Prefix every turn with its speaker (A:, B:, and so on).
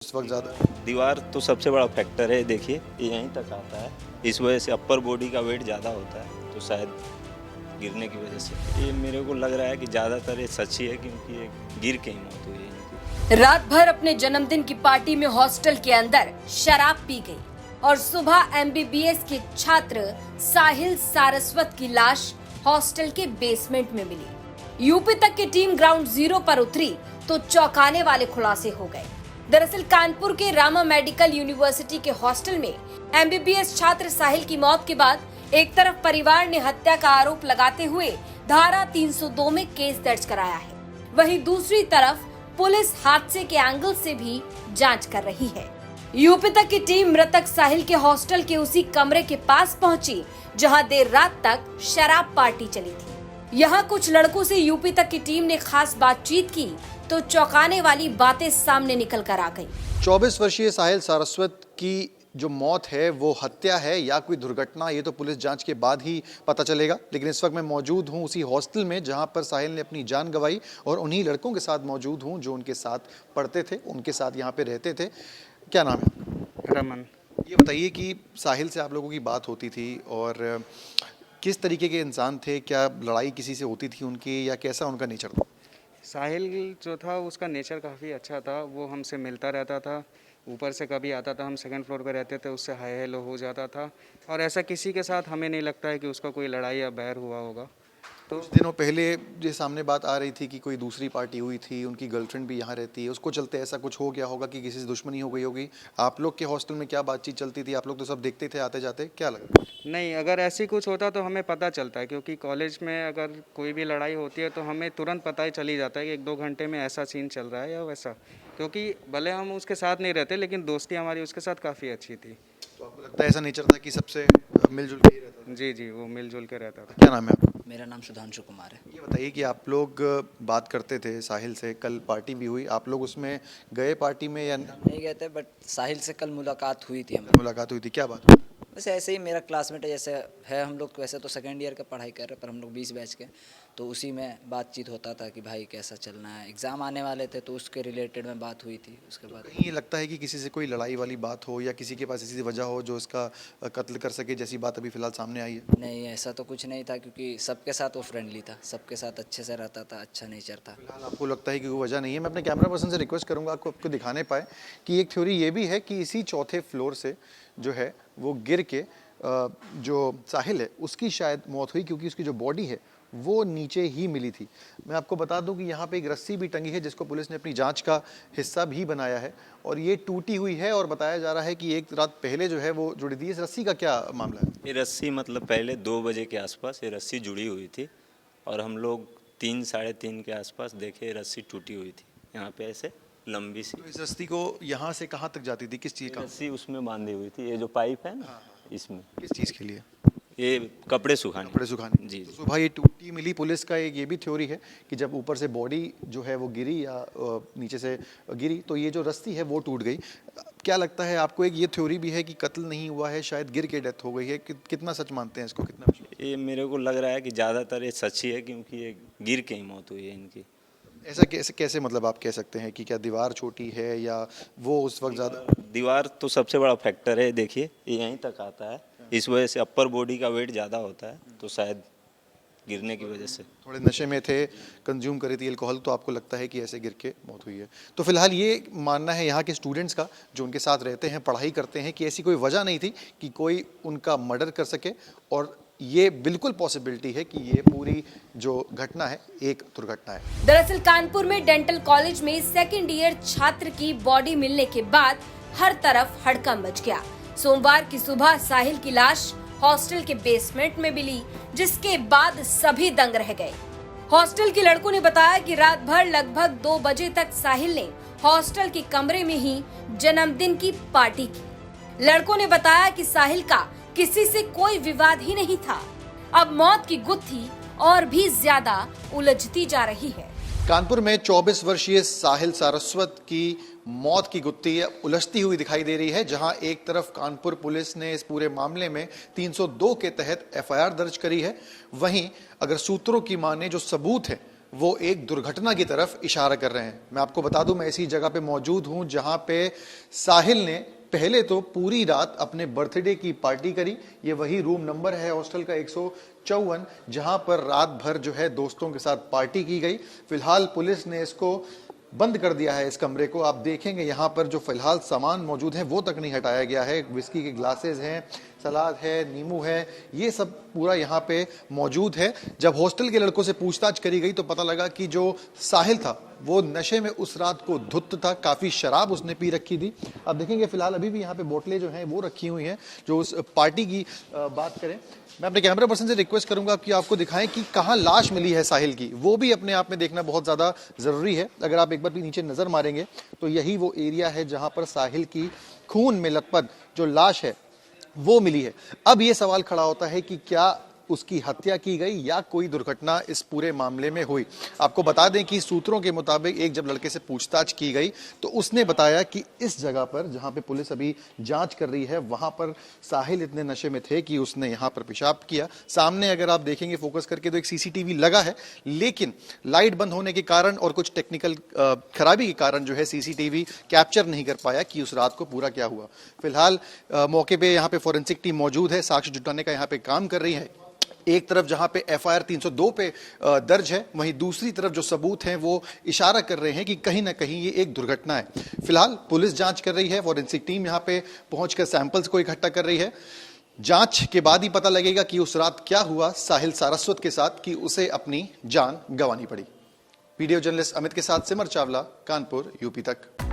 A: इस वक्त ज़्यादा
B: दीवार तो सबसे बड़ा फैक्टर है। देखिए ये यहीं तक आता है, इस वजह से अपर बॉडी का वेट ज़्यादा होता है, तो शायद गिरने की वजह से ये मेरे को लग रहा है कि ज़्यादातर ये सच ही है, क्योंकि ये गिर के ही मौत हुई है इनकी।
C: रात भर अपने जन्मदिन की पार्टी में हॉस्टल के अंदर शराब पी गई और सुबह एमबीबीएस के छात्र साहिल सारस्वत की लाश हॉस्टल के बेसमेंट में मिली। यूपी तक की टीम ग्राउंड जीरो पर उतरी तो चौंकाने वाले खुलासे हो गए। दरअसल कानपुर के रामा मेडिकल यूनिवर्सिटी के हॉस्टल में एमबीबीएस छात्र साहिल की मौत के बाद एक तरफ परिवार ने हत्या का आरोप लगाते हुए धारा 302 में केस दर्ज कराया है, वहीं दूसरी तरफ पुलिस हादसे के एंगल से भी जांच कर रही है। यूपी तक की टीम मृतक साहिल के हॉस्टल के उसी कमरे के पास पहुंची जहां देर रात तक शराब पार्टी चली थी। यहां कुछ लड़कों से यूपी तक की टीम ने खास बातचीत की तो चौंकाने वाली बातें सामने निकल कर आ गई।
A: 24 वर्षीय साहिल सारस्वत की जो मौत है वो हत्या है या कोई दुर्घटना, ये तो पुलिस जांच के बाद ही पता चलेगा। लेकिन इस वक्त मैं मौजूद हूँ उसी हॉस्टल में जहां पर साहिल ने अपनी जान गंवाई और उन्हीं लड़कों के साथ मौजूद हूँ जो उनके साथ पढ़ते थे, उनके साथ यहाँ पे रहते थे। क्या नाम है आपका?
D: रमन।
A: ये बताइए कि साहिल से आप लोगों की बात होती थी और किस तरीके के इंसान थे? क्या लड़ाई किसी से होती थी उनकी, या कैसा उनका नेचर था?
D: साहिल जो था उसका नेचर काफ़ी अच्छा था। वो हमसे मिलता रहता था, ऊपर से कभी आता था, हम सेकंड फ्लोर पे रहते थे, उससे हाय हेलो हो जाता था। और ऐसा किसी के साथ हमें नहीं लगता है कि उसका कोई लड़ाई या बैर हुआ होगा।
A: तो कुछ दिनों पहले जो सामने बात आ रही थी कि कोई दूसरी पार्टी हुई थी, उनकी गर्लफ्रेंड भी यहाँ रहती है, उसको चलते ऐसा कुछ हो गया होगा कि किसी से दुश्मनी हो गई होगी। आप लोग के हॉस्टल में क्या बातचीत चलती थी? आप लोग तो सब देखते थे आते जाते, क्या लगा?
D: नहीं, अगर ऐसी कुछ होता तो हमें पता चलता है, क्योंकि कॉलेज में अगर कोई भी लड़ाई होती है तो हमें तुरंत पता ही चली जाता है कि 1-2 घंटे में ऐसा सीन चल रहा है या वैसा। क्योंकि भले हम उसके साथ नहीं रहते, लेकिन दोस्ती हमारी उसके साथ काफ़ी अच्छी थी।
A: तो आपको लगता है ऐसा नेचर था कि सबसे मिलजुल के ही रहता था?
D: जी जी, वो मिलजुल के रहता था।
A: क्या नाम है आपका?
E: मेरा नाम सुधांशु कुमार है।
A: ये बताइए कि आप लोग बात करते थे साहिल से, कल पार्टी भी हुई, आप लोग उसमें गए पार्टी में या
E: नहीं गए थे, बट साहिल से कल मुलाकात हुई थी हमारी।
A: मुलाकात हुई थी? क्या बात हुई?
E: वैसे ऐसे ही मेरा क्लासमेट है, जैसे है हम लोग वैसे तो सेकेंड ईयर का पढ़ाई कर रहे हैं, पर हम लोग 20 बैच के, तो उसी में बातचीत होता था कि भाई कैसा चलना है। एग्ज़ाम आने वाले थे तो उसके रिलेटेड में बात हुई थी। उसके बाद
A: कहीं ये लगता है कि किसी से कोई लड़ाई वाली बात हो या किसी के पास ऐसी वजह हो जो इसका कत्ल कर सके, जैसी बात अभी फिलहाल सामने आई है?
E: नहीं, ऐसा तो कुछ नहीं था, क्योंकि सबके साथ वो फ्रेंडली था, सबके साथ अच्छे से रहता था, अच्छा नेचर था।
A: फिलहाल आपको लगता है कि कोई वजह नहीं है? मैं अपने कैमरा पर्सन से रिक्वेस्ट करूंगा आपको दिखाने पाए कि एक थ्योरी ये भी है कि इसी चौथे फ्लोर से जो है वो गिर के जो साहिल है उसकी शायद मौत हुई, क्योंकि उसकी जो बॉडी है वो नीचे ही मिली थी। मैं आपको बता दूं कि यहाँ पे एक रस्सी भी टंगी है जिसको पुलिस ने अपनी जांच का हिस्सा भी बनाया है, और ये टूटी हुई है और बताया जा रहा है कि एक रात पहले जो है वो जुड़ी थी। इस रस्सी का क्या मामला है?
B: ये रस्सी मतलब पहले 2 बजे के आसपास ये रस्सी जुड़ी हुई थी और हम लोग 3 साढ़े 3 के आसपास देखे रस्सी टूटी हुई थी यहाँ पे ऐसे लंबी सी।
A: तो इस रस्सी को यहाँ से कहाँ तक जाती थी, किस चीज़ का?
B: रस्सी उसमें बांधी हुई थी, ये जो पाइप है ना इसमें,
A: किस चीज़ के लिए?
B: ये कपड़े सुखाने।
A: कपड़े सुखाने।
B: जी
A: तो सुबह ये टूटी मिली। पुलिस का एक ये भी थ्योरी है कि जब ऊपर से बॉडी जो है वो गिरी या नीचे से गिरी तो ये जो रस्सी है वो टूट गई। क्या लगता है आपको? एक ये थ्योरी भी है कि कत्ल नहीं हुआ है, शायद गिर के डेथ हो गई है। कितना सच मानते हैं इसको, कितना विश्वास?
B: ये मेरे को लग रहा है कि ज़्यादातर ये सच ही है, क्योंकि ये गिर के ही मौत हुई है इनकी।
A: ऐसा कैसे कैसे मतलब आप कह सकते हैं कि क्या दीवार छोटी है या वो उस वक्त ज़्यादा?
B: दीवार तो सबसे बड़ा फैक्टर है। देखिए ये यहीं तक आता है, इस वजह से अपर बॉडी का वेट ज़्यादा होता है, तो शायद गिरने की वजह से।
A: थोड़े नशे में थे, कंज्यूम करी थी अल्कोहल, तो आपको लगता है कि ऐसे गिर के मौत हुई है। तो फिलहाल ये मानना है यहाँ के स्टूडेंट्स का जो उनके साथ रहते हैं, पढ़ाई करते हैं, कि ऐसी कोई वजह नहीं थी कि कोई उनका मर्डर कर सके, और ये बिल्कुल पॉसिबिलिटी है कि ये पूरी जो घटना है एक दुर्घटना है।
C: दरअसल कानपुर में डेंटल कॉलेज में सेकेंड ईयर छात्र की बॉडी मिलने के बाद हर तरफ हड़कंप मच गया। सोमवार की सुबह साहिल की लाश हॉस्टल के बेसमेंट में मिली, जिसके बाद सभी दंग रह गए। हॉस्टल के लड़कों ने बताया कि रात भर लगभग 2 बजे तक साहिल ने हॉस्टल के कमरे में ही जन्मदिन की पार्टी की। लड़कों ने बताया कि साहिल का किसी से कोई विवाद ही नहीं था। अब मौत की गुत्थी और भी ज्यादा उलझती जा रही है।
A: कानपुर में 24 वर्षीय साहिल सारस्वत की मौत की गुत्थी उलझती हुई दिखाई दे रही है, जहां एक तरफ कानपुर पुलिस ने इस पूरे मामले में 302 के तहत एफआईआर दर्ज करी है, वहीं अगर सूत्रों की माने जो सबूत है वो एक दुर्घटना की तरफ इशारा कर रहे हैं। मैं आपको बता दूं, मैं इसी जगह पे मौजूद हूं जहां पे साहिल ने पहले तो पूरी रात अपने बर्थडे की पार्टी करी। ये वही रूम नंबर है हॉस्टल का 154, जहां पर रात भर जो है दोस्तों के साथ पार्टी की गई। फिलहाल पुलिस ने इसको बंद कर दिया है, इस कमरे को। आप देखेंगे यहाँ पर जो फिलहाल सामान मौजूद है वो तक नहीं हटाया गया है। विस्की के ग्लासेस हैं, सलाद है, नींबू है, ये सब पूरा यहाँ पे मौजूद है। जब हॉस्टल के लड़कों से पूछताछ करी गई तो पता लगा कि जो साहिल था वो नशे में उस रात को धुत था, काफ़ी शराब उसने पी रखी थी। अब देखेंगे फिलहाल अभी भी यहाँ पे बोतलें जो हैं वो रखी हुई हैं। जो उस पार्टी की बात करें, मैं अपने कैमरा पर्सन से रिक्वेस्ट करूंगा कि आपको दिखाएं कि कहाँ लाश मिली है साहिल की। वो भी अपने आप में देखना बहुत ज़्यादा ज़रूरी है। अगर आप एक बार भी नीचे नज़र मारेंगे तो यही वो एरिया है जहाँ पर साहिल की खून में लथपथ जो लाश है वो मिली है। अब ये सवाल खड़ा होता है कि क्या उसकी हत्या की गई या कोई दुर्घटना इस पूरे मामले में हुई। आपको बता दें कि सूत्रों के मुताबिक एक जब लड़के से पूछताछ की गई तो उसने बताया कि इस जगह पर जहां पे पुलिस अभी जांच कर रही है वहां पर साहिल इतने नशे में थे कि उसने यहां पर पेशाब किया। सामने अगर आप देखेंगे फोकस करके तो एक सीसीटीवी लगा है, लेकिन लाइट बंद होने के कारण और कुछ टेक्निकल खराबी के कारण जो है सीसीटीवी कैप्चर नहीं कर पाया कि उस रात को पूरा क्या हुआ। फिलहाल मौके पे यहाँ पे फॉरेंसिक टीम मौजूद है, साक्ष्य जुटाने का यहाँ पे काम कर रही है। एक तरफ जहां पे एफआईआर 302 पे दर्ज है, वहीं दूसरी तरफ जो सबूत हैं वो इशारा कर रहे हैं कि कहीं ना कहीं ये एक दुर्घटना है। फिलहाल पुलिस जांच कर रही है, फॉरेंसिक टीम यहां पे पहुंचकर सैंपल्स को इकट्ठा कर रही है। जांच के बाद ही पता लगेगा कि उस रात क्या हुआ साहिल सारस्वत के साथ कि उसे अपनी जान गंवानी पड़ी। वीडियो जर्नलिस्ट अमित के साथ सिमर चावला, कानपुर, यूपी तक।